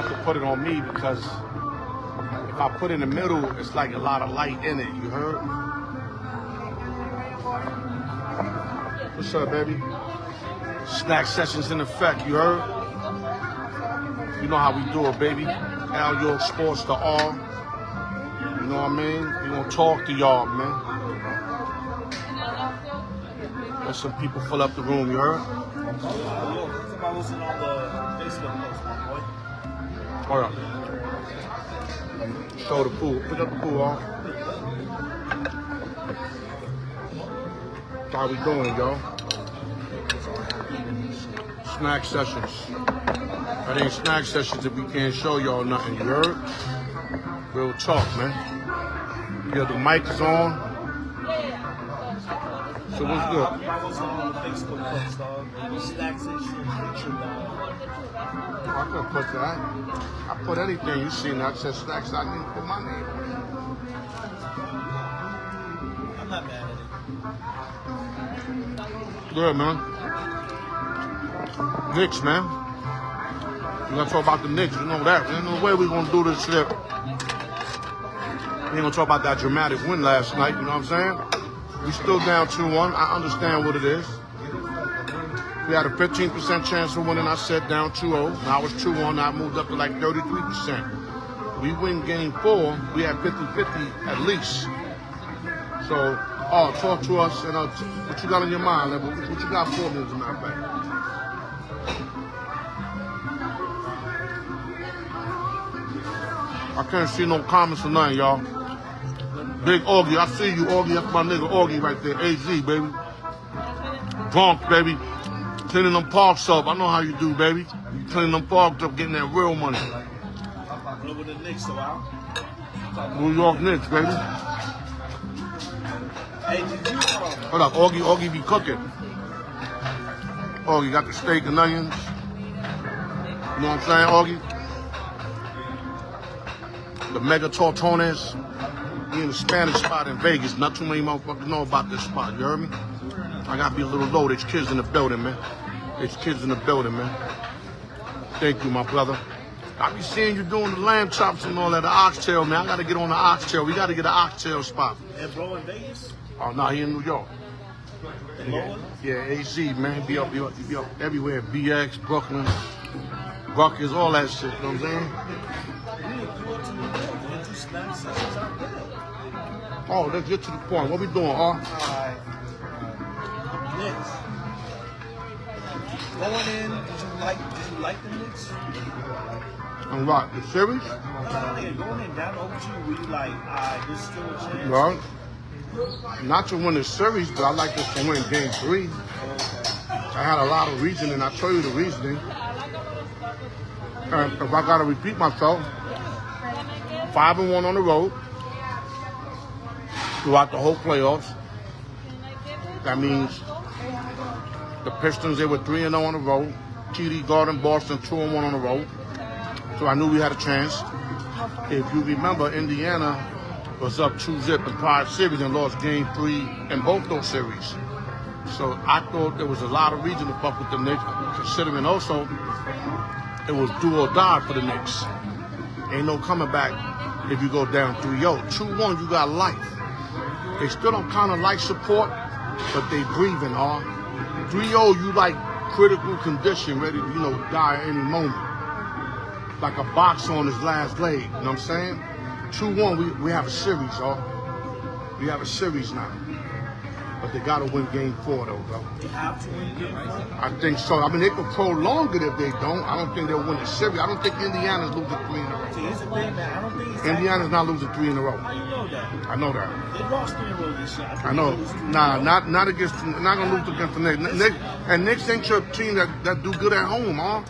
have to put it on me because if I put it in the middle, it's like a lot of light in it. You heard? What's up, baby? Snack sessions in effect. You heard? You know how we do it, baby. Al York Sports to all. You know what I mean? We gonna talk to y'all, man. Let some people fill up the room. You heard? Somebody listen on the Facebook post, my boy. Hold up. Show the food. Pick up the food, all. How we doing, y'all? Snack sessions. That ain't snack sessions if we can't show y'all nothing. You heard? Real talk, man. Yeah, the mic is on. So what's good? I was on the Facebook post, dog. Snack session, picture, dog. I couldn't put that. I put anything you see now. It says snacks. I didn't put my name on I'm not mad at it. Good, man. Knicks, man. We're gonna talk about the Knicks. You know that. There's no way we're gonna do this shit. We ain't gonna talk about that dramatic win last night. You know what I'm saying? We still down 2-1. I understand what it is. We had a 15% chance of winning. I said down 2-0. Now it's 2-1. Now I moved up to like 33%. We win game 4. We had 50-50 at least. So, talk to us and what you got on your mind, Level. What you got for me, as a matter of fact. I can't see no comments or nothing, y'all. Big Augie, I see you, Augie. That's my nigga Augie right there. AZ, baby. Bronx, baby. Cleaning them parks up. I know how you do, baby. You cleaning them parks up, getting that real money. What with the Knicks, so out? New York Knicks, baby. Hey, did you Hold up, Augie be cooking. Augie got the steak and onions. You know what I'm saying, Augie? The Mega Tortones. We in the Spanish spot in Vegas. Not too many motherfuckers know about this spot. You heard me? I gotta be a little low. There's kids in the building, man. There's kids in the building, man. Thank you, my brother. I be seeing you doing the lamb chops and all that, the oxtail, man. I gotta get on the oxtail. We gotta get an oxtail spot. And bro in Vegas? Oh, no, he in New York. Yeah, AZ, man. Be up everywhere. BX, Brooklyn, Rutgers, all that shit. You know what I'm saying? Oh, let's get to the point. What we doing, Alright. Knicks. Going in, did you like the Knicks? And what, the series? Yeah, going in down over to you, were you like, alright, there's still a chance? Well, not to win the series, but I like us to win game 3. I had a lot of reasoning. I told you the reasoning. And if I got to repeat myself, 5-1 on the road throughout the whole playoffs. That means the Pistons, they were 3-0 on the road. TD Garden, Boston, 2-1 on the road. So I knew we had a chance. If you remember, Indiana was up 2-0 in prior series and lost game 3 in both those series. So I thought there was a lot of reason to fuck with the Knicks, considering also it was do or die for the Knicks. Ain't no coming back if you go down 3-0. 2-1, you got life. They still don't kind of like support, but they breathing hard. 3-0, you like critical condition, ready to, die at any moment. Like a boxer on his last leg, you know what I'm saying? 2-1, we have a series, y'all. We have a series now. But they got to win game 4, though, bro. They have to win game 4? I think so. I mean, they could prolong it if they don't. I don't think they'll win the series. I don't think Indiana's losing 3 in a row. See, here's the thing, man. I don't think it's Indiana's not losing 3 in a row. How you know that? I know that. They lost 3 in a row this year. I know. Nah, not gonna lose against the Knicks. And Knicks ain't your team that do good at home, huh?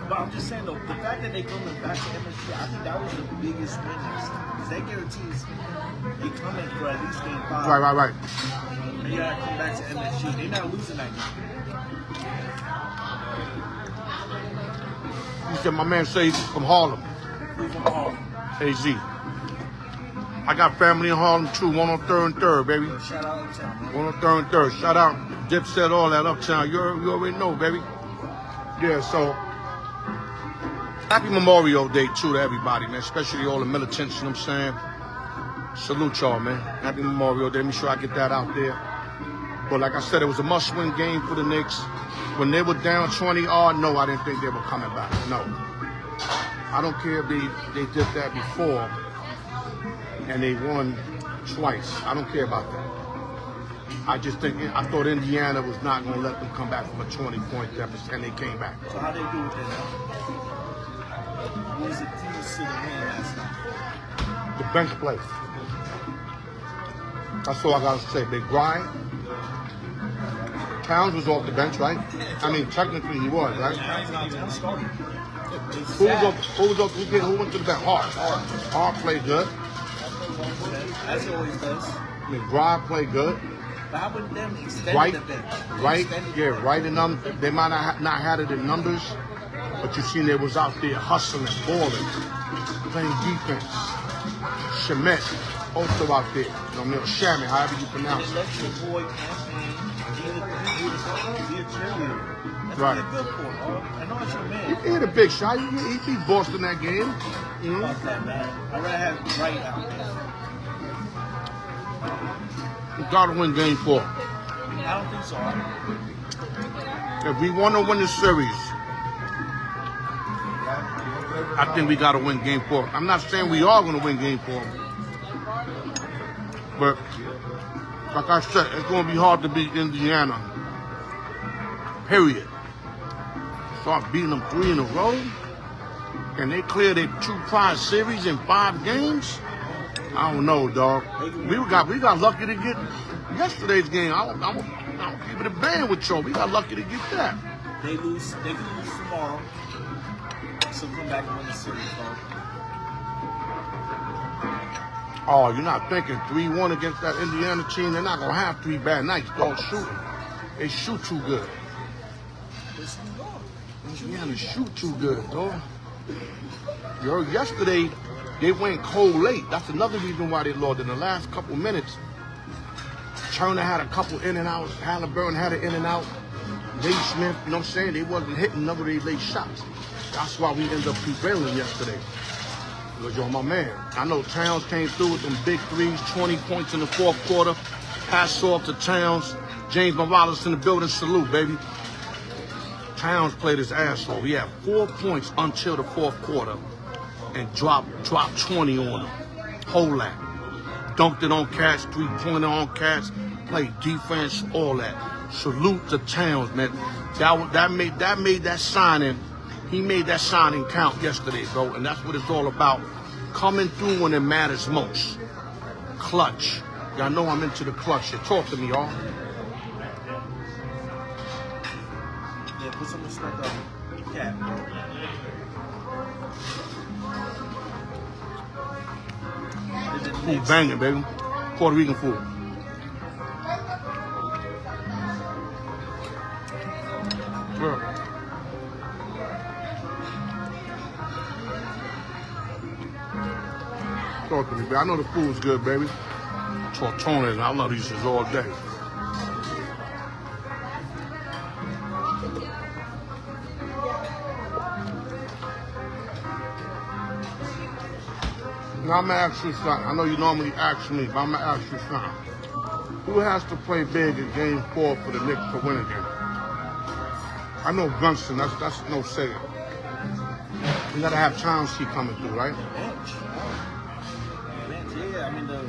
But I'm just saying, though, the fact that they coming back to MSG, I think that was the biggest win this time. Because that guarantees they coming for at least game 5. Right. They gotta come back to MSG. They're not losing that game. You said my man say he's from Harlem. Who's from Harlem? AZ. I got family in Harlem too. 1 on 3rd and 3rd, baby. Shout out Uptown, man. 1 on 3rd and 3rd. Shout out Dipset, all that Uptown. You already know, baby. Yeah, so Happy Memorial Day, too, to everybody, man, especially all the militants, you know what I'm saying? Salute y'all, man. Happy Memorial Day. Make sure I get that out there. But like I said, it was a must-win game for the Knicks. When they were down 20-0, no, I didn't think they were coming back. No. I don't care if they did that before and they won twice. I don't care about that. I thought Indiana was not going to let them come back from a 20-point deficit, and they came back. So how they do with that now? What was the keys to the win last night? The bench play. That's all I got to say. They grind. Towns was off the bench, right? I mean, technically he was, right? Who went to the bench? Hart played good. As he always does. McBride played good. But how would them extend the bench? Right in them. They might not had it in numbers, but you seen they was out there hustling, balling, playing defense. Shemet also out there. You know what I mean? Shammy, however you pronounce it. Let your boy campaign, be a cheerleader. That's right. What good for, I know it's your man. He hit a big shot. He beat Boston that game. Fuck that, man. I'd rather have Wright out there. We gotta win game 4. I don't think so. If we want to win the series, I think we gotta win game 4. I'm not saying we are gonna win game 4, but like I said, it's gonna be hard to beat Indiana. Period. Start beating them 3 in a row, and they clear their 2 prize series in 5 games. I don't know, dog. We got lucky to get yesterday's game. I'm keep it a band with y'all. We got lucky to get that. They can lose tomorrow. So come back and win the series, dog. Oh, you're not thinking 3-1 against that Indiana team? They're not gonna have 3 bad nights, dog. Shooting. They shoot too good. Indiana shoot too good, dog. You heard yesterday. They went cold late. That's another reason why they lost. In the last couple minutes, Turner had a couple in and outs. Halliburton had an in and out. Dave Smith, you know what I'm saying? They wasn't hitting none of their late shots. That's why we ended up prevailing yesterday. Because you're my man. I know Towns came through with them big threes, 20 points in the 4th quarter. Pass off to Towns. James Morales in the building. Salute, baby. Towns played his ass off. He had 4 points until the 4th quarter. And dropped 20 on them. Whole lot. Dunked it on cats, 3-pointer on cats, played defense, all that. Salute to Towns, man. That made that signing. He made that signing count yesterday, bro. And that's what it's all about. Coming through when it matters most. Clutch. Y'all know I'm into the clutch shit. Talk to me, y'all. Yeah, put some respect on Cap, bro. Food banging, baby. Puerto Rican food. Yeah. Talk to me, baby. I know the food's good, baby. Tortones, I love these shits all day. Now I'm gonna ask you something. I know you normally ask me, but I'm gonna ask you something. Who has to play big in game 4 for the Knicks to win again? I know Brunson, that's no saying. You gotta have Towns keep coming through, right? Bench, yeah. I mean, the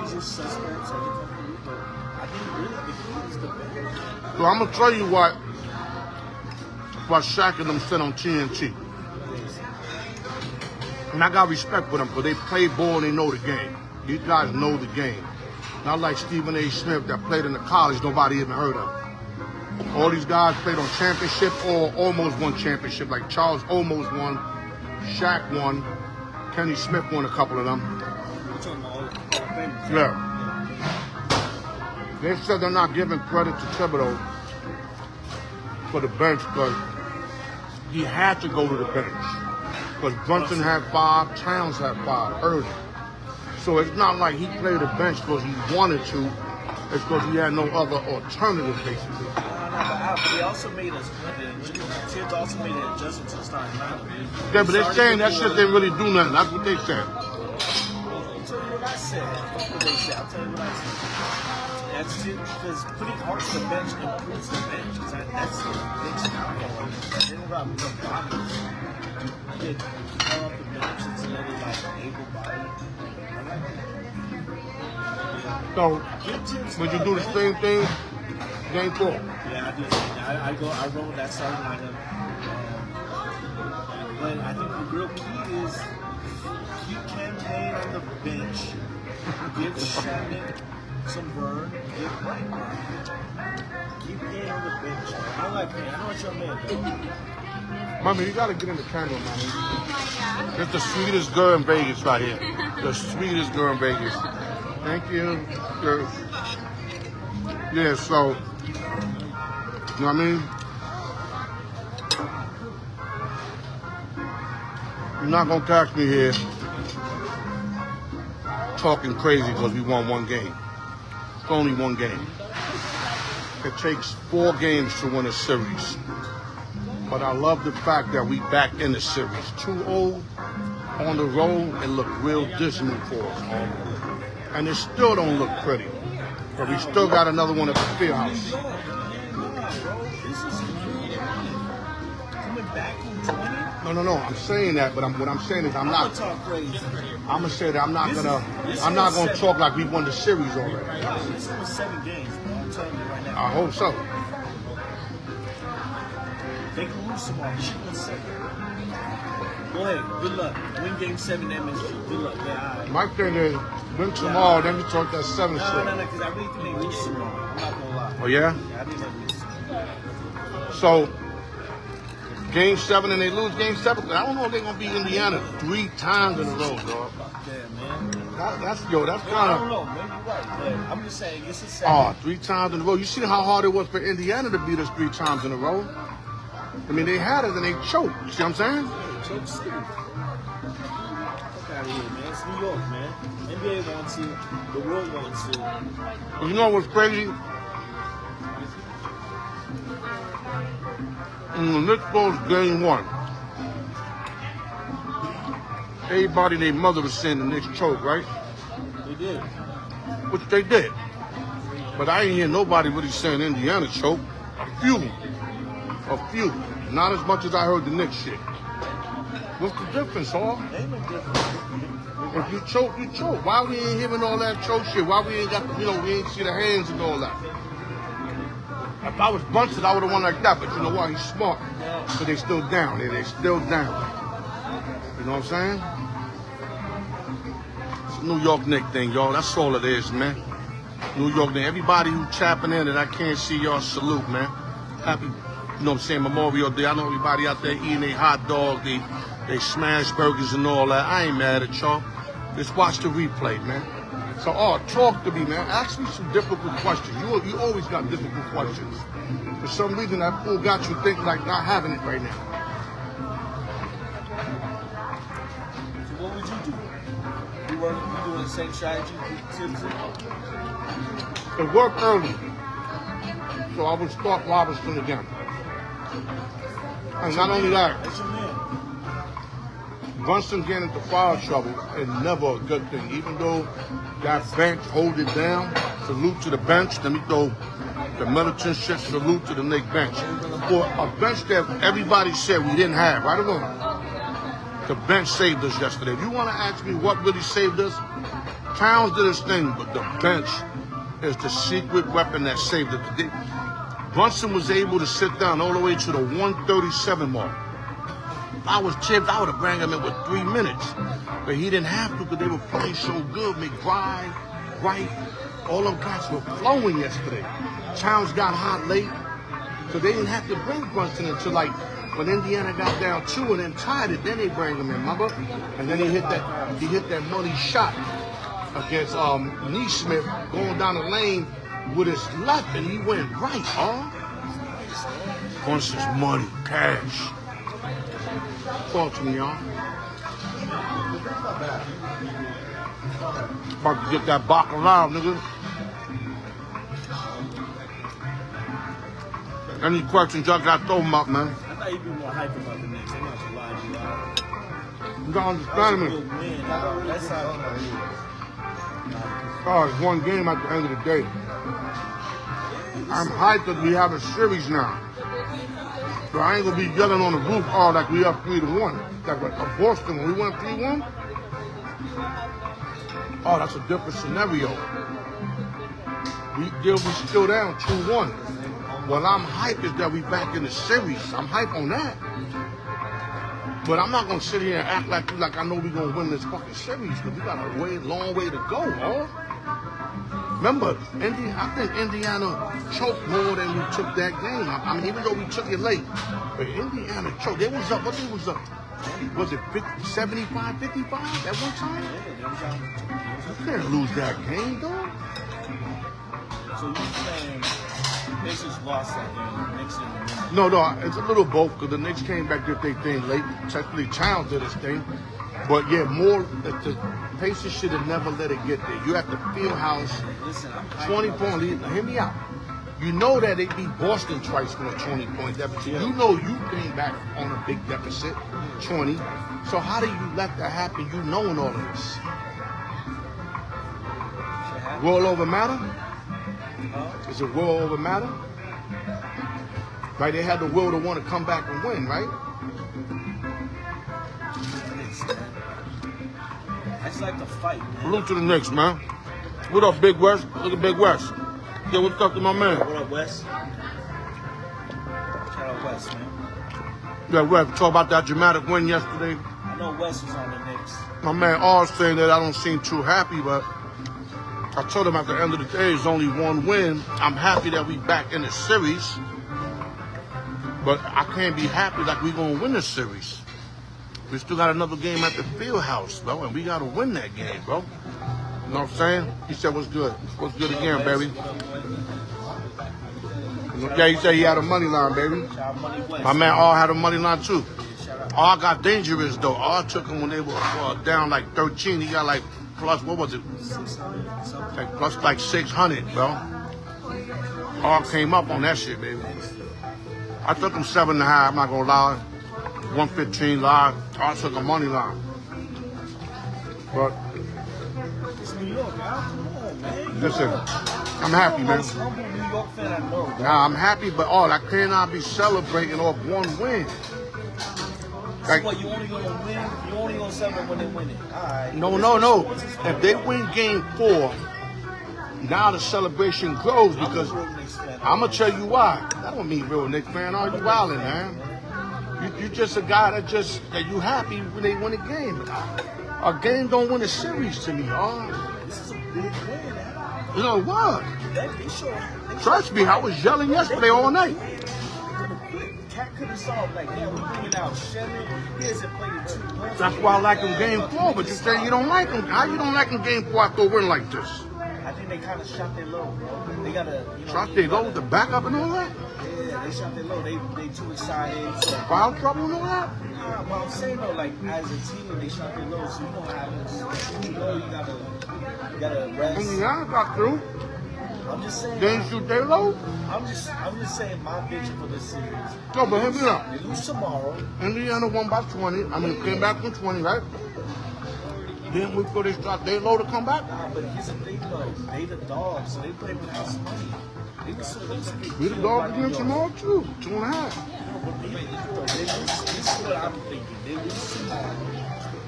usual suspects are coming through, but I think really the key is the bench. So I'm gonna tell you what Shaq and them said on TNT. And I got respect for them because they play ball and they know the game. These guys know the game. Not like Stephen A. Smith that played in the college nobody even heard of. All these guys played on championship or almost won championship. Like Charles almost won, Shaq won, Kenny Smith won a couple of them. Yeah. They said they're not giving credit to Thibodeau for the bench because he had to go to the bench. Because Brunson had 5, Towns had 5 early. So it's not like he played the bench because he wanted to. It's because he had no other alternative, basically. But they also made us. Tibbs also made an adjustment to the starting lineup. Yeah, but they're saying that shit didn't really do nothing. That's what they said. I'll tell you what I said. That's what they said. I'll tell you what I said. That's it, because putting Hart to the bench improves the bench. Because that's the big downfall. They don't got the bodies. They call up the bench. It's another like able body. So, would you do the same thing? Game 4. Yeah, I did. I rolled that starting lineup. But I think the real key is keep campaign on the bench. Give Shannon some burn. Give White burn. Keep Payne on the bench. I like Payne. I know what your man. Mommy, you gotta get in the camera, mommy. It's the sweetest girl in Vegas right here. The sweetest girl in Vegas. Thank you. Girl. Yeah, so, you know what I mean? You're not gonna catch me here talking crazy because we won one game. It's only one game. It takes 4 games to win a series. But I love the fact that we back in the series. 2-0 on the road, it looked real dismal for us. And it still don't look pretty. But we still got another one at the field house. No. I'm saying that, but what I'm saying is I'm not. I'm gonna say that I'm not gonna talk like we won the series already. This was 7 games, bro. I'm telling you right now. I hope so. They can lose tomorrow. She won 7. Go ahead. Good luck. Win game 7 MSG. Good luck. Yeah, all right. My thing is, win tomorrow, then we talk that 7 shit. No, because I really think they lose tomorrow. I'm not gonna lie. Oh, yeah? Yeah, I think they lose tomorrow. So, game 7 and they lose game 7. I don't know if they're gonna beat Indiana 3 times in a row, dog. Yeah, man. That's I kind don't of. know. Maybe you're right. But I'm just saying, it's a 7. Oh, 3 times in a row. You see how hard it was for Indiana to beat us 3 times in a row? I mean, they had us and they choked. You see what I'm saying? Choke City. Fuck out of here, man. It's New York, man. NBA wants you. The world wants you. You know what's crazy? In the Knicks lost game 1. Everybody, their mother was saying the Knicks choke, right? They did. Which they did. But I ain't hear nobody really saying Indiana choke. A few. Not as much as I heard the Knicks shit. What's the difference, huh? Ain't no difference. If you choke, you choke. Why we ain't hearing all that choke shit? Why we ain't got, we ain't see the hands and all that? If I was Brunson, I would have won like that. But you know what? He's smart. But they still down. They still down. You know what I'm saying? It's a New York Knicks thing, y'all. That's all it is, man. New York Knicks. Everybody who chapping in and I can't see y'all, salute, man. Happy, you know what I'm saying, Memorial Day. I know everybody out there eating their hot dogs, they smash burgers and all that. I ain't mad at y'all. Just watch the replay, man. So, talk to me, man. Ask me some difficult questions. You always got difficult questions. For some reason, that fool got you thinking like not having it right now. So what would you do? You doing the same strategy? It worked early. So I would start Robinson again. And not only that, That's your man. Brunson getting into foul trouble is never a good thing. Even though that bench hold it down, salute to the bench. Let me throw the militant shit, salute to the Knicks bench. For a bench that everybody said we didn't have, right or wrong, the bench saved us yesterday. If you want to ask me what really saved us, Towns did his thing, but the bench is the secret weapon that saved us. Brunson was able to sit down all the way to the 137 mark. If I was Tibbs, I would have brought him in with 3 minutes. But he didn't have to because they were playing so good. McBride, Wright, all them guys were flowing yesterday. Towns got hot late, so they didn't have to bring Brunson until like when Indiana got down 2 and then tied it. Then they bring him in, remember? And then he hit that money shot against Neesmith going down the lane with his left, and he went right, Brunson's money, cash. Talk to me, y'all. About to get that bacalao, nigga. Any questions, y'all got to throw them up, man. I thought you'd be more hyped about the Knicks. I'm not gonna lie to you out. You don't understand me. Good win, dog. That's how. Oh, it's one game at the end of the day. I'm hyped that we have a series now. So I ain't gonna be yelling on the roof, oh, like we up 3-1. Like a Boston, when we went 3-1. Oh, that's a different scenario. We still down 2-1. What I'm hyped is that we back in the series. I'm hyped on that. But I'm not gonna sit here and act like I know we're gonna win this fucking series because we got a long way to go, huh? Remember, I think Indiana choked more than we took that game. I mean, even though we took it late, but Indiana choked. They was up. What they was up? Was it 75, 55 at one time? You can't lose that game, though. So you're saying Knicks just lost that game? Knicks didn't win? No, it's a little both because the Knicks came back did their thing late. Technically, Towns did his thing. But yeah, the Pacers should have never let it get there. You have to field house 20-point lead. Now, hear me out. You know that they beat Boston twice from a 20-point deficit. You know you came back on a big deficit, 20. So how do you let that happen? You knowing all of this. Will over matter? Is it will over matter? Right? They had the will to want to come back and win, right? I just like to fight, man. Look to the Knicks, man. What up, Big West? Look at Big West. Yeah, what's up to my man? What up, West? Shout out West, man. Yeah, West, talk about that dramatic win yesterday. I know West was on the Knicks. My man R saying that I don't seem too happy, but I told him at the end of the day, it's only one win. I'm happy that we back in the series, but I can't be happy like we gonna win the series. We still got another game at the field house, bro, and we got to win that game, bro. You know what I'm saying? He said, what's good? What's good again, baby? Yeah, he said he had a money line, baby. My man R had a money line, too. R got dangerous, though. R took him when they were down like 13. He got like plus, what was it? Like plus like 600, bro. R came up on that shit, baby. I took him 7.5, I'm not going to lie. 115 live. I took a money line. But It's New York, man. Come on, man. Listen, I'm happy, man. I'm a New York fan, I know. Nah, I'm happy, but I cannot be celebrating off one win. Like, what, you only gonna win? You only gonna celebrate when they win it? All right. No. If they win game 4, now the celebration grows because I'm gonna tell you why. That don't mean real Knicks fan. Are you wildin', man? You just a guy that you happy when they win a game. A game don't win a series to me, This is a big win. You know what? They Trust me, I was yelling yesterday all night. Cat could have saw like, yeah, we bringing out Shannon. He hasn't played in 2 months. That's why I like him game 4, but you say you don't like him. How you don't like him game 4 after a win like this? I think they kind of shot their low, bro. They gotta, shot their low, the backup and all that? Yeah, they shot their low. They too excited. So. Foul trouble and all that? Nah, but I'm saying though, like as a team, they shot their low. So you know what happens. You know you gotta rest. Indiana got through. I'm just saying. They didn't shoot their low? I'm just saying my vision for this series. No, but hear me out. They lose tomorrow. Indiana won by 20. I mean, came back from 20, right? Then we put it shot their low to come back. Nah, but here's the thing though. They the dogs, so they play with house money. We the dogs again tomorrow too. 2.5. This is what I'm thinking. They lose tomorrow.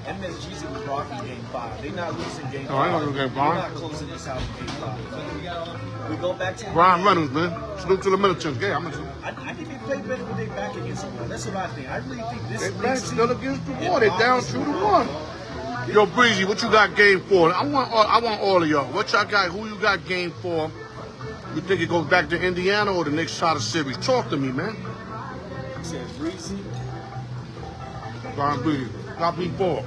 MSG's in Rocky game 5. They're not losing game 5. No, I ain't gonna lose game 5. We're not closing this out in game 5. We go back to Brian Reynolds, man. Salute to the militants. Yeah, I think they play better when they back against someone. That's what I think. I really think this they back still against the wall. They're down 2-1. Yo, Breezy, what you got game 4? I want all of y'all. What y'all got? Who you got game 4? You think it goes back to Indiana or the Knicks shot a series? Talk to me, man. You said Breezy. Brian Breezy. Got me 4.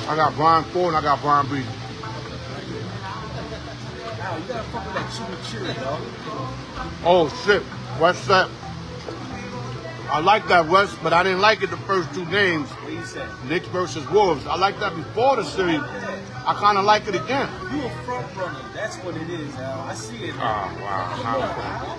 I got Brian 4 and I got Brian Breezy. Now, you gotta fuck with that chimichurri, dog. Oh, shit. What's that? I like that, West, but I didn't like it the first 2 games. What you said? Knicks versus Wolves. I liked that before the series. I kind of like it again. You a front runner. That's what it is, Al. I see it. Oh, wow.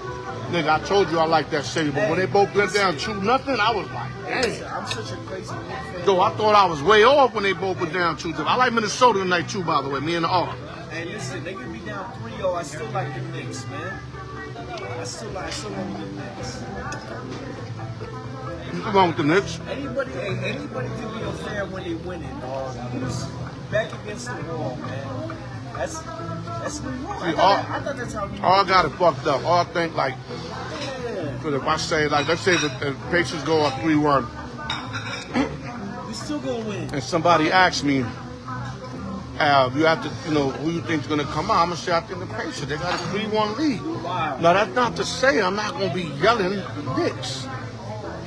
Nigga, I told you I like that city, but when they both went down 2-0, I was like, Listen, damn. I'm such a crazy Knicks fan. Though I thought I was way off when they both went down 2-0. I like Minnesota tonight too, by the way, me and the R. Hey, listen, they can be down 3-0. I still like the Knicks, man. I still want the Knicks. What's wrong with the Knicks? Anybody can be a fan when they win it, dog. Who's back against the wall, man. That's New York. I thought that's how New York. All got it fucked up. All think like, Yeah. but if I say, like, let's say the Pacers go up 3-1, We still gonna win. and somebody asks me, you have to, who you think's gonna come out? I'm gonna say I think the Pacers. They got a 3-1 lead. Wow. Now that's not to say I'm not gonna be yelling Knicks.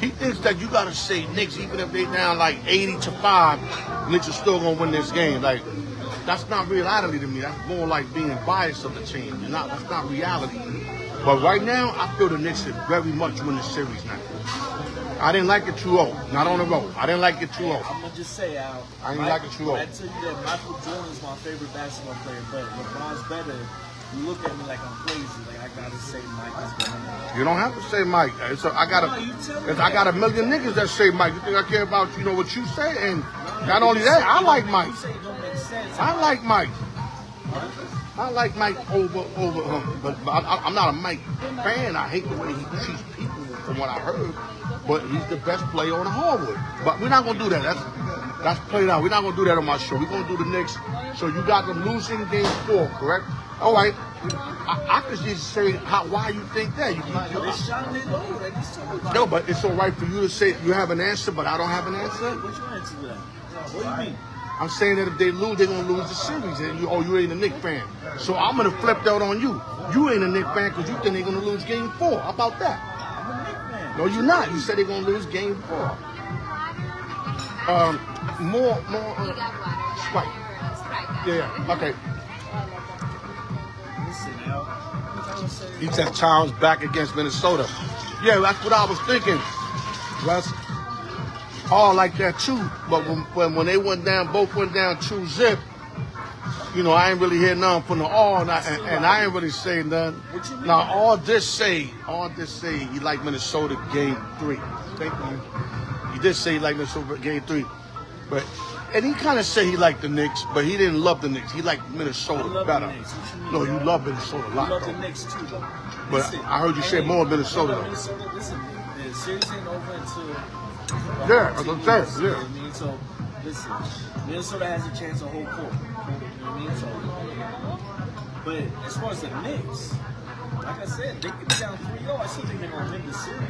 He thinks that you gotta say Knicks even if they down like 80-5, Knicks are still gonna win this game. Like, that's not reality to me. That's more like being biased of the team. That's not reality. But right now, I feel the Knicks should very much win the series now. I didn't like it 2-0. Not on the road. I didn't like it 2-0. I'm gonna just say, Al. I ain't like it 2-0. I tell you that Michael Jordan is my favorite basketball player, but LeBron's better. You look at me like I'm crazy. Like I gotta say Mike is better. You don't have to say Mike. I got a million niggas that say Mike. You think I care about what you say? And not only that, I like Mike. You say it don't make sense. I like Mike. I like Mike over him, but I'm not a Mike fan. I hate the way he treats people, from what I heard. But he's the best player on the hardwood. But we're not gonna do that. That's played out. We're not gonna do that on my show. We're gonna do the Knicks. So you got them losing game 4, correct? All right. I could just say why you think that. No, but it's all right for you to say you have an answer, but I don't have an answer. What's your answer to that? What do you mean? I'm saying that if they lose, they're gonna lose the series. And you ain't a Knicks fan. So I'm gonna flip that on you. You ain't a Knicks fan because you think they're gonna lose game 4. How about that? I'm a Knicks fan. No, you're not. You said they're gonna lose game 4. More Sprite. Yeah. Okay. Listen, Al. He said Towns back against Minnesota. Yeah, that's what I was thinking. That's all like that too. But when they both went down 2-0, I ain't really hear nothing from the all, and I ain't really say nothing. Now all this say he like Minnesota game 3. Thank you. He did say he like Minnesota game 3, and he kind of said he liked the Knicks, but he didn't love the Knicks. He liked Minnesota better. No, you love Minnesota a lot. I love the Knicks too, though. But I heard you say more Minnesota. Listen, the series ain't over until. Yeah, that's what I'm saying. You know what I mean? So, listen, Minnesota has a chance to hold court. You know what I mean? So, but as far as the Knicks, like I said, they could be down 3-0. I still think they're going to win the series.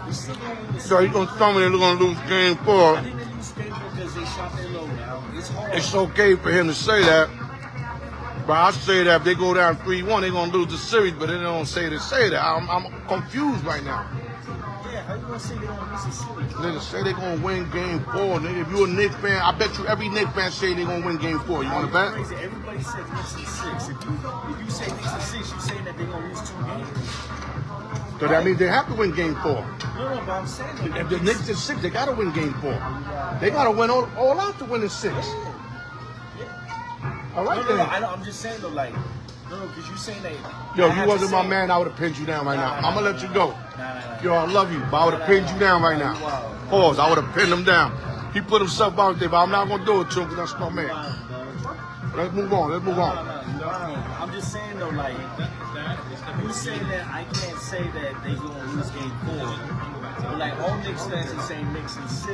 They're still going to win the series. So you're going to tell me they're going to lose game 4? I think they lose game 4 because they shot their low now. It's hard. It's okay for him to say that. But I say that if they go down 3-1, they're going to lose the series, but they don't say that. I'm confused right now. Yeah, how you going to say they don't lose the series? Niggas say they're going to win game 4. Nigga, if you're a Knicks fan, I bet you every Knicks fan say they're going to win game 4. You want to bet? Crazy. Everybody said Knicks in 6. If you say Knicks in 6, you're saying that they're going to lose 2 games. So that means they have to win game 4. No, but I'm saying If the Knicks is 6, they got to win game 4. They got to win all out to win in 6. All right, No, I'm just saying though, like, because you're saying that. Yo, you wasn't my man, I would have pinned you down right now. I'm going to let you go. Yo, I love you, but I would have pinned you down right now. Pause, I would have pinned him down. He put himself out there, but I'm not going to do it to him because that's my man. Let's move on. I'm just saying though, like, you saying that I can't say that they're going to lose game 4. But like, all Knicks fans are saying Knicks in 6.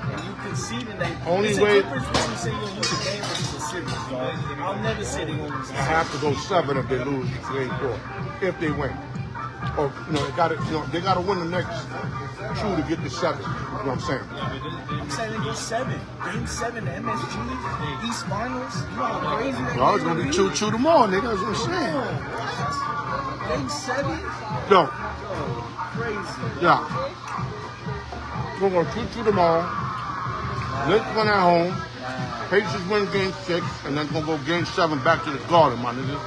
And you conceding that. Only there's way. a difference between saying you're going to lose a game versus a series, dog. I'll never say they're going to lose a I series. have to go 7 if they lose game 4. If they win. Or, they got to win the next 2 to get to 7. You know what I'm saying? I'm saying they go 7. Game 7, the MSG, East Finals. You know how crazy that Well, it's going to be 2-2 tomorrow, nigga. That's what I'm saying. Game 7? Yo, Crazy. yeah. We're going to 2-2 tomorrow. Knicks win at home. Pacers win game 6. And then going to go game 7 back to the Garden, my nigga.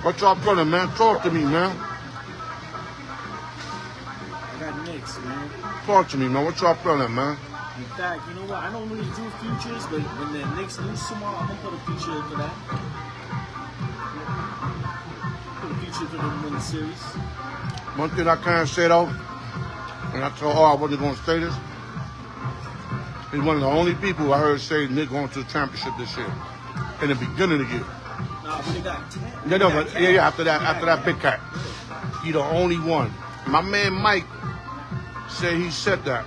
What y'all feeling, man? Talk to me, man. I got Knicks, man. Talk to me, man. What y'all feeling, man? In fact, you know what? I don't really do futures, but when the Knicks lose tomorrow, I'm gonna put a future in for that. Put a future for them to win the series. One thing I can't say though, and I told I wasn't going to say this, he's one of the only people I heard say Knicks going to the championship this year. In the beginning of the year. Nah, but they got 10. Yeah, no, but yeah, after that big cat. He the only one. My man Mike said he said that.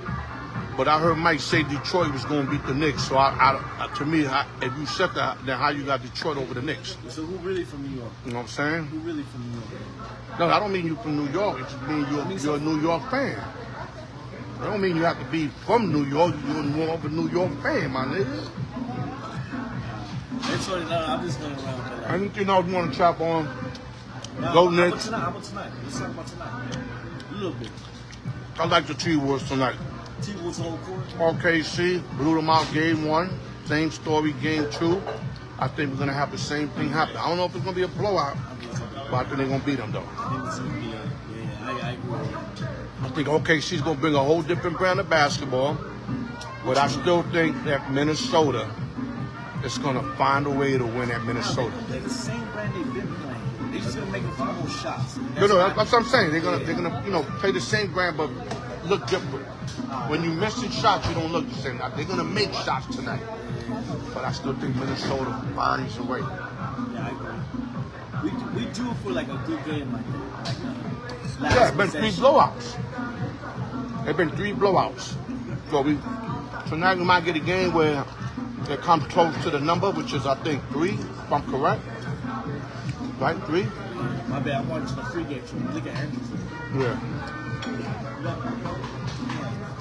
But I heard Mike say Detroit was going to beat the Knicks. So to me, if you said that, then how you got Detroit over the Knicks? So who really from New York? You know what I'm saying? Who really from New York? No, I don't mean you from New York. It just means you're a New York fan. I don't mean you have to be from New York. You're more of a New York fan, my nigga. That's what I'm just going around. Like, Anything else you want to chop on? nah, Go how Knicks. about tonight? Let's talk about tonight. A little bit. I like the T-Wolves tonight. T-Wolves whole court. OKC blew them out game 1. Same story game 2. I think we're going to have the same thing happen. I don't know if it's going to be a blowout, but I think they're going to beat them, though. I agree. I think OKC's going to bring a whole different brand of basketball, but I still think that Minnesota is going to find a way to win at Minnesota. They're the same brand they've been playing. They're just going to make a few more shots. That's what I'm saying. They're gonna play the same brand, but look different. When you missing shots, you don't look the same. They're gonna make shots tonight, but I still think Minnesota finds a way. Yeah, I agree. We do for like a good game like that. Like, Yeah, it's been 3 blowouts. It's been 3 blowouts. So tonight we might get a game where it comes close to the number, which is I think 3, if I'm correct. Right, 3? My bad. I'm watching the free game. So look at Andrews. Yeah.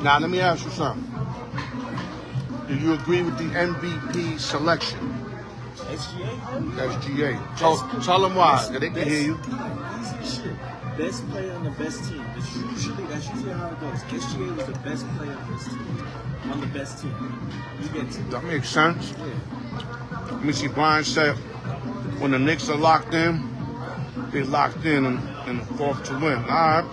Now let me ask you something. Do you agree with the MVP selection? SGA? SGA. Tell them why. They can hear you. Easy shit. Best player on the best team. That's usually how it goes. SGA was the best player on this team. On the best team. You get to. That makes sense. Yeah. Let me see. Brian said when the Knicks are locked in, they locked in the 4th to win. All right.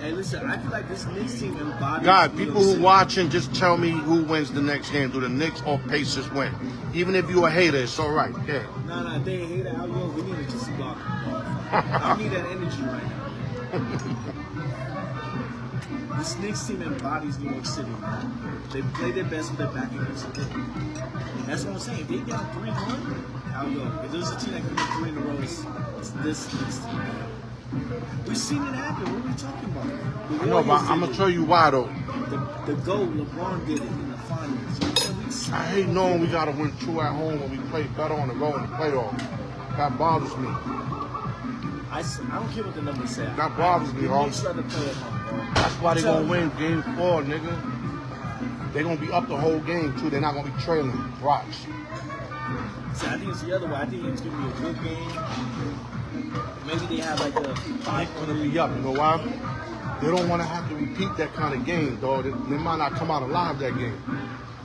Hey, listen, I feel like this Knicks team embodies. God, people who watching, just tell me who wins the next game. Do the Knicks or Pacers win? Even if you're a hater, it's all right. Yeah. Nah, they a hater out yo. We need to just block them. I need that energy right now. This Knicks team embodies New York City, man. They play their best with their back against the wall. That's what I'm saying. If they got 3-1, out yo. If there's a team that can get 3 in a row, it's this Knicks team. We've seen it happen. What are we talking about? I know, but I'm gonna tell you why though. The goal, LeBron did it in the finals. I hate knowing we gotta win 2 at home when we play better on the road in the playoffs. That bothers me. I don't care what the numbers say. That bothers me, bro. That's why they gonna win game 4, nigga. They gonna be up the whole game too. They're not gonna be trailing. Watch. See, I think it's the other way. I think it's gonna be a good game. Maybe they have like a. They're gonna be up. You know why? They don't want to have to repeat that kind of game, dog. They might not come out alive that game.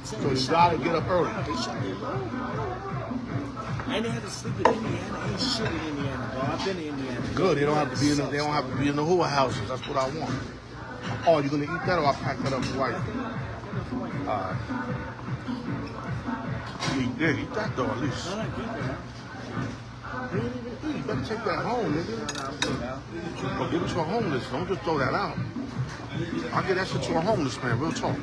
So you gotta get up early. They shot their low. And they had to sleep in Indiana. Ain't shit in Indiana, bro. I've been to Indiana. Good. They don't have to be in the. They don't have to be in the hula houses. That's what I want. Oh, you gonna eat that, or I pack that up for white? Eat that though at least. No, I get that. You didn't even eat. You better take that home, nigga. Or give it to a homeless. Don't just throw that out. I'll give that shit to a homeless man. Real talk.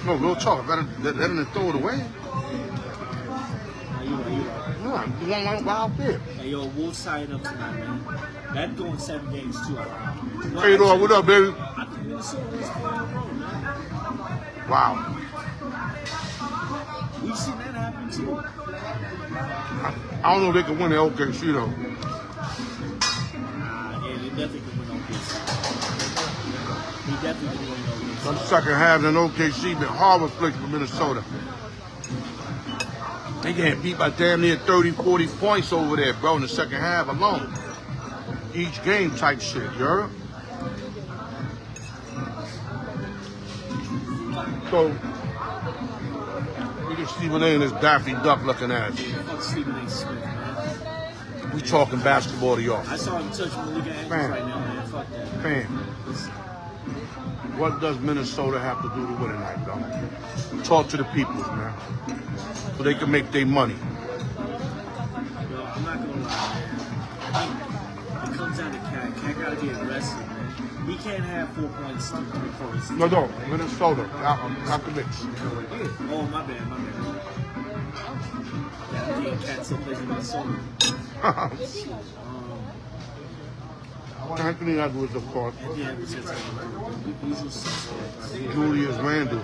No, real talk. Better than throw it away. No, you want one out there. Hey, yo, Wolves tied up tonight, man. That going 7 games too. Hey, dog, what up, baby? I think Minnesota was 4 in a row, man. Wow. We've seen that happen too. I don't know if they can win the OKC though. Yeah, they definitely can win OKC. They definitely can win OKC. The second half in OKC been horrible flicks for Minnesota. They getting beat by damn near 30, 40 points over there, bro, in the second half alone. Each game type shit, you heard? So, look at Stephen A. and his Daffy Duck looking ass. Fuck Stephen A. Smith, man. We talking basketball to y'all. I saw him touch Malika Andrews right now, man. Fuck that. Fam. What does Minnesota have to do to win tonight, though? Talk to the people, man, so they can make their money. Yo, I'm not gonna lie, man. I think it comes down to Cat. Cat gotta be aggressive, man. He can't have 4 points in 3 quarters. No, Minnesota, not the Knicks. Oh, my bad. Yeah, I think Cat still plays in Minnesota. Anthony Edwards, of course. Yeah, he's a suspect. Julius Randle.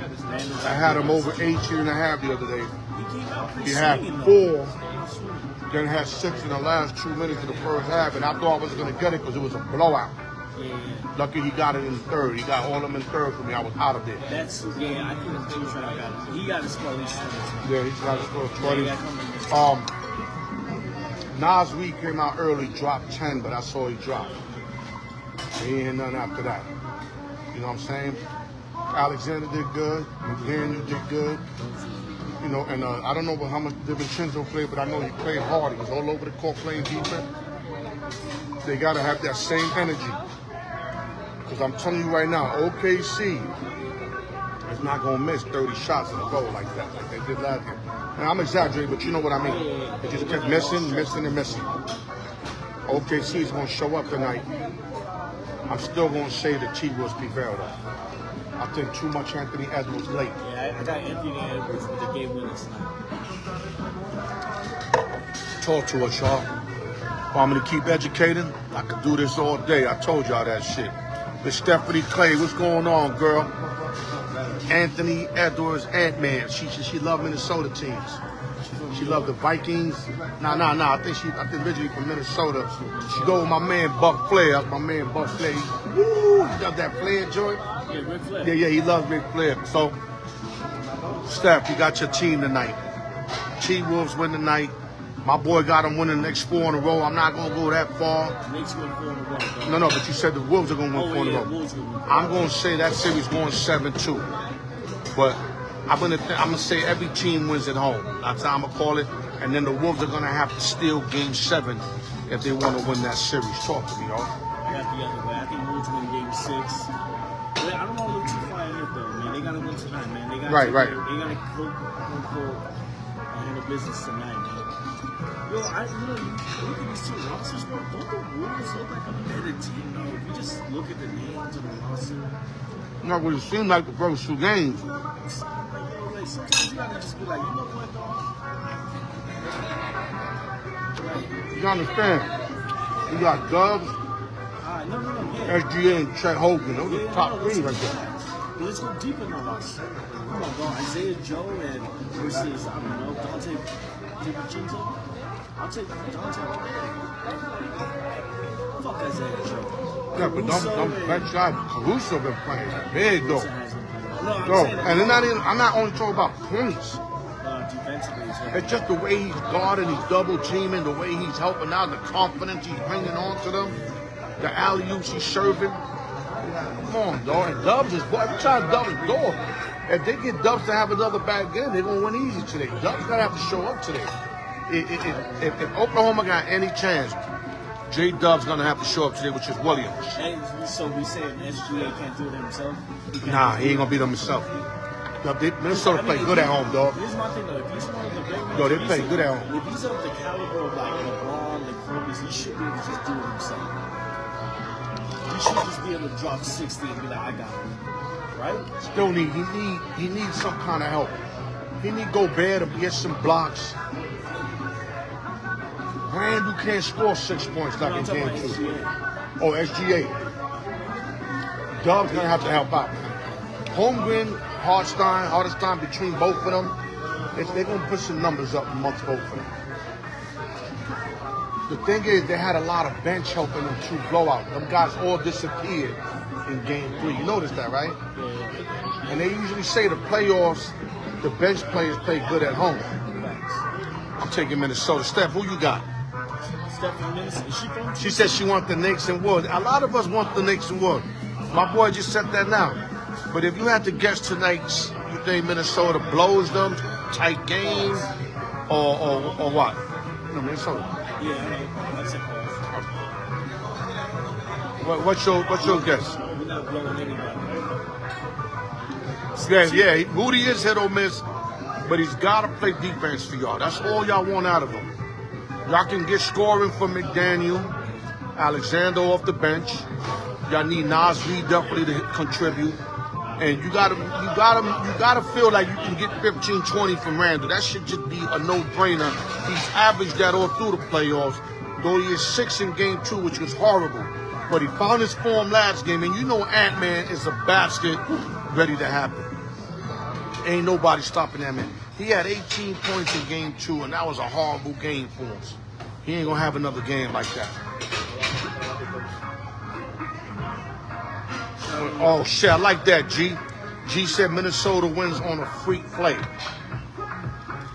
I had him over 18.5 the other day. He came out pretty He had swinging, 4, then had 6 in the last 2 minutes of the first half, and I thought I was going to get it because it was a blowout. Yeah. Lucky he got it in third. He got all of them in third for me. I was out of there. I think Jimmy Trout got it. He got to score at least 20. Yeah, he's got to score 20. Yeah, Nas Reed came out early, dropped 10, but I saw he dropped. He ain't nothing after that. You know what I'm saying? Alexander did good. McDaniel did good. You know, and I don't know how much DiVincenzo played, but I know he played hard. He was all over the court playing defense. They got to have that same energy. Because I'm telling you right now, OKC is not going to miss 30 shots in a row like that, like they did last year. Now, I'm exaggerating, but you know what I mean. They just kept missing. OKC is going to show up tonight. I'm still going to say the T-Wolves prevailed. I think too much Anthony Edwards late. Yeah, I got Anthony Edwards with the game winners tonight. Talk to us, y'all. Want me to keep educating? I could do this all day. I told y'all that shit. Miss Stephanie Clay, what's going on, girl? Anthony Edwards, Ant-Man. She loved Minnesota teams. She loved the Vikings. Nah. I think originally from Minnesota. She go with my man Buck Flair. That's my man Buck Flair. Woo! He does that Flair joint. Yeah, Ric Flair. Yeah, he loves Ric Flair. So, Steph, you got your team tonight. T-Wolves win tonight. My boy got them winning the next 4 in a row. I'm not going to go that far. Knicks win 4 in a row. No, but you said the Wolves are going to win 4 in a row. I'm going to say that series going 7-2. But I'm gonna say every team wins at home. That's how I'm gonna call it. And then the Wolves are gonna have to steal Game 7 if they want to win that series. Talk to me, y'all. I got the other way. I think Wolves win Game 6. But I don't want to look too far ahead though, man. They gotta win tonight, man. They gotta right. They gotta handle business tonight, man. Yo, look at these two rosters, bro. Don't the Wolves look like a better team, though? If you just look at the names of the roster. No, but it seemed like the first 2 games. Sometimes you gotta just be like, you know what, dog? You understand? You got Dubs, Yeah. SGA, and Chet Hogan. Those are the top 3 right there. Let's go deep in the roster. Come on, bro. Isaiah Joe and versus, I don't know, Dante DiVincenzo. I'll take Dante all day. Fuck Isaiah Joe. Yeah, but don't bet shot. Caruso been playing big though. No, and I'm not only talking about points. Defensively, it's just the way he's guarding, he's double teaming, the way he's helping out, the confidence he's bringing on to them, the alley-oops he's serving. Come on, dog. And Dubs is every time Dubs is dog. If they get Dubs to have another bad game, they're gonna win easy today. Dubs gotta have to show up today. If Oklahoma got any chance, J Dub's gonna have to show up today, which is Williams. And so we saying SGA can't do it himself? Nah, he ain't gonna beat them himself. Minnesota play good at home, dog. Here's my thing though, if he's one of the big men, they play good at home. If he's of the caliber of like LeBron and Kobe, he should be able to just do it himself. He should just be able to drop 60 and be like, I got it. Right? Still he needs some kind of help. He need Gobert to get some blocks. Randall can't score 6 points like in game 2. Oh, SGA. Dub's gonna have to help out, man. Holmgren, hardest time between both of them. They're gonna put some numbers up amongst both of them. The thing is, they had a lot of bench help in them 2 blowouts. Them guys all disappeared in game 3. You noticed that, right? And they usually say the playoffs, the bench players play good at home. I'm taking Minnesota. Steph, who you got? She said she wants the Knicks and Wolves. A lot of us want the Knicks and Wolves. My boy just said that now. But if you had to guess tonight, you think Minnesota blows them, tight game, or what? No, Minnesota. Yeah, that's it. What's your guess? We're not blowing anybody. Yeah. Moody is hit or miss, but he's got to play defense for y'all. That's all y'all want out of him. Y'all can get scoring from McDaniel, Alexander off the bench. Y'all need Nas Reed definitely to contribute. And you gotta feel like you can get 15, 20 from Randall. That should just be a no-brainer. He's averaged that all through the playoffs, though he is 6 in game 2, which was horrible. But he found his form last game, and you know Ant-Man is a basket ready to happen. Ain't nobody stopping that man. He had 18 points in game 2, and that was a horrible game for us. He ain't gonna have another game like that. Oh shit, I like that, G. G said Minnesota wins on a freak play.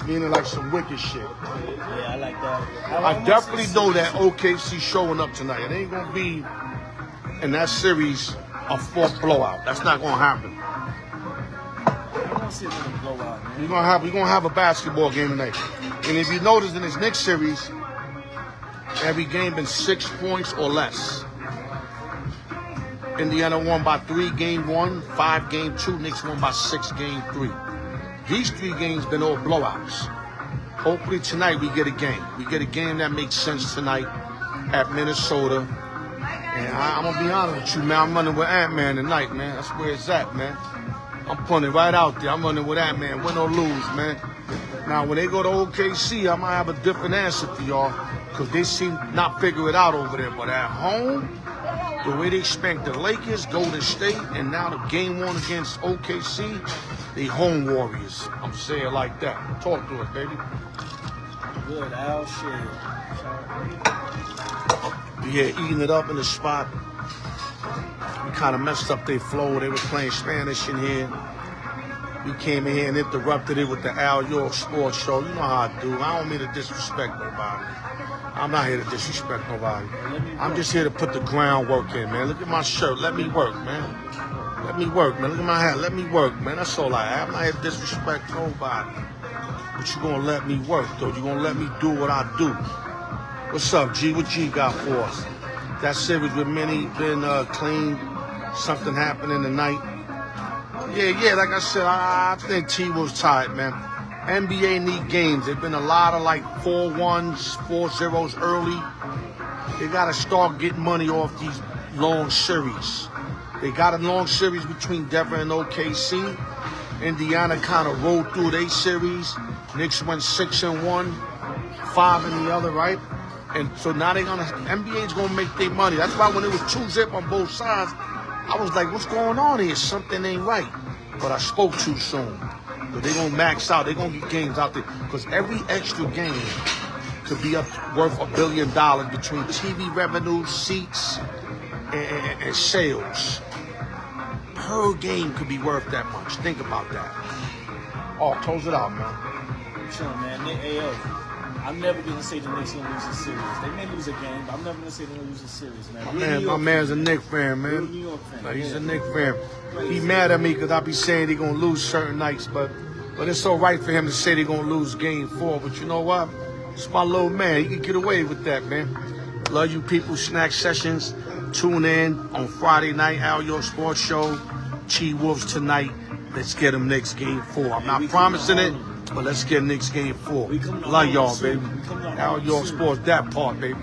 Meaning like some wicked shit. Yeah, I like that. I definitely know that OKC showing up tonight. It ain't gonna be in that series a 4th blowout. That's not gonna happen. I don't see it in a blowout, man. We're gonna have a basketball game tonight. And if you notice in this Knicks series, every game been 6 points or less. Indiana won by 3 game 1, 5 game 2. Knicks won by 6 game 3. These 3 games been all blowouts. Hopefully tonight we get a game. We get a game that makes sense tonight at Minnesota. And I'm gonna be honest with you, man. I'm running with Ant-Man tonight, man. That's where it's at, man. I'm putting it right out there. I'm running with Ant-Man, win or lose, man. Now when they go to OKC, I might have a different answer for y'all, because they seem not figure it out over there. But at home, the way they spanked the Lakers, Golden State, and now the game 1 against OKC, they home warriors. I'm saying it like that. Talk to us, baby. Good, Al. Shit. Yeah, eating it up in the spot. We kind of messed up their flow. They were playing Spanish in here. We came in here and interrupted it with the Al York Sports Show. You know how I do. I don't mean to disrespect nobody. I'm not here to disrespect nobody. I'm just here to put the groundwork in, man. Look at my shirt. Let me work, man. Let me work, man. Look at my hat. Let me work, man. That's all I have. I'm not here to disrespect nobody. But you're going to let me work, though. You're going to let me do what I do. What's up, G? What G got for us? That series with Minnie been clean. Something happening tonight. Yeah, like I said, I think T was tired, man. NBA need games. There's been a lot of like 4-1s, 4-0s early. They got to start getting money off these long series. They got a long series between Denver and OKC. Indiana kind of rolled through their series. Knicks went 6-1, 5 in the other, right? And so now NBA's gonna make their money. That's why when it was 2-0 on both sides, I was like, what's going on here? Something ain't right. But I spoke too soon. But they're gonna max out. They're gonna get games out there. Because every extra game could be worth $1 billion between TV revenue, seats, and sales. Per game could be worth that much. Think about that. Oh, close it out, man. Sure, man. I'm never going to say the Knicks going to lose a series. They may lose a game, but I'm never going to say they're going to lose a series, man. My man's a Knicks fan, man. New York fan. Like, he's a Knicks fan. He mad at me because I be saying they're going to lose certain nights, but it's all right for him to say they're going to lose game 4. But you know what? It's my little man. He can get away with that, man. Love you people. Snack Sessions. Tune in on Friday night, Al York Sports Show. T-Wolves tonight. Let's get them Knicks game 4. I'm not promising it, but let's get Knicks game 4. Love y'all, baby. Al York Sports, that part, baby.